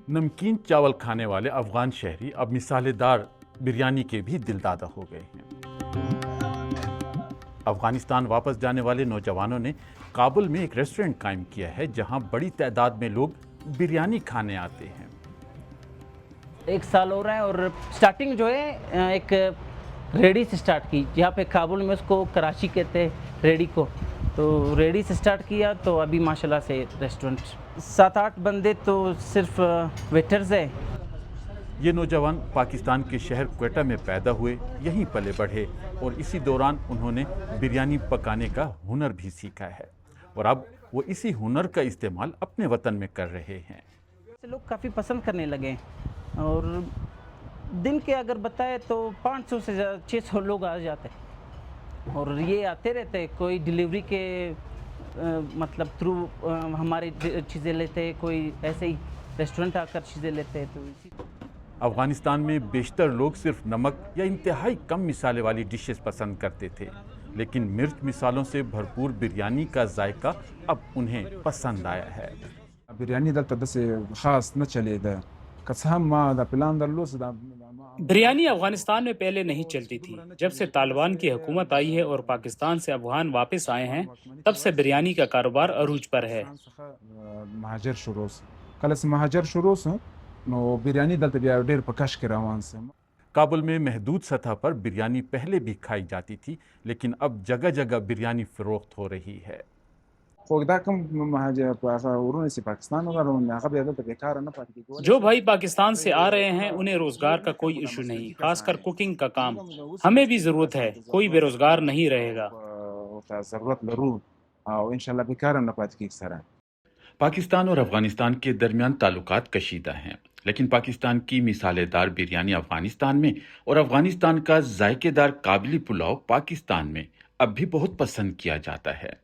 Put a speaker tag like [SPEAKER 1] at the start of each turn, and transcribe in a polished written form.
[SPEAKER 1] नमकीन चावल खाने वाले अफगान शहरी अब मिसालेदार बिरयानी के भी दिलदादा हो गए हैं। अफगानिस्तान वापस जाने वाले नौजवानों ने काबुल में एक रेस्टोरेंट कायम किया है जहां बड़ी तादाद में लोग बिरयानी खाने आते हैं।
[SPEAKER 2] 1 साल हो रहा है और स्टार्टिंग जो है एक रेडी से स्टार्ट की, जहाँ पे काबुल में उसको कराची कहते हैं रेडी को, तो रेडी से स्टार्ट किया। तो अभी माशाल्लाह से रेस्टोरेंट 7-8 बंदे तो सिर्फ वेटर्स हैं।
[SPEAKER 1] ये नौजवान पाकिस्तान के शहर क्वेटा में पैदा हुए, यहीं पले बढ़े और इसी दौरान उन्होंने बिरयानी पकाने का हुनर भी सीखा है और अब वो इसी हुनर का इस्तेमाल अपने वतन में कर रहे हैं।
[SPEAKER 2] लोग काफ़ी पसंद करने लगे और दिन के अगर बताए तो 500 से 600 लोग आ जाते हैं और ये आते रहते हैं। कोई डिलीवरी के मतलब थ्रू हमारी चीज़ें लेते हैं, कोई ऐसे ही रेस्टोरेंट आकर चीज़ें लेते हैं। तो इसी
[SPEAKER 1] अफगानिस्तान में बेशतर लोग सिर्फ नमक या इंतहाई कम मिसाले वाली डिशेस पसंद करते थे, लेकिन मिर्च मिसालों से भरपूर बिरयानी का जायका अब उन्हें पसंद आया है।
[SPEAKER 3] बिरयानी दलता दसे खास न चलेदा कसम मा दा प्लान दल्लोस दा
[SPEAKER 4] बिरयानी अफगानिस्तान में पहले नहीं चलती थी। जब से तालिबान की हुकूमत आई है और पाकिस्तान से अफगान वापस आए हैं, तब से बिरयानी का कारोबार अरूज पर है।
[SPEAKER 3] महाजर शुरूस कल से महाजर शुरूस नो बिरयानी दलता बिया ढेर पकाश के रवान से।
[SPEAKER 1] काबुल में महदूद सतह पर बिरयानी पहले भी खाई जाती थी, लेकिन अब जगह जगह बिरयानी फरोख्त हो रही है।
[SPEAKER 4] जो भाई पाकिस्तान से आ रहे हैं उन्हें रोजगार का कोई इशू नहीं, खासकर कुकिंग का काम हमें भी जरूरत है, कोई बेरोजगार नहीं रहेगा।
[SPEAKER 1] पाकिस्तान और अफगानिस्तान के दरमियान ताल्लुकात कशीदा हैं, लेकिन पाकिस्तान की मिसालेदार बिरयानी अफगानिस्तान में और अफगानिस्तान का जायकेदार काबली पुलाव पाकिस्तान में अब भी बहुत पसंद किया जाता है।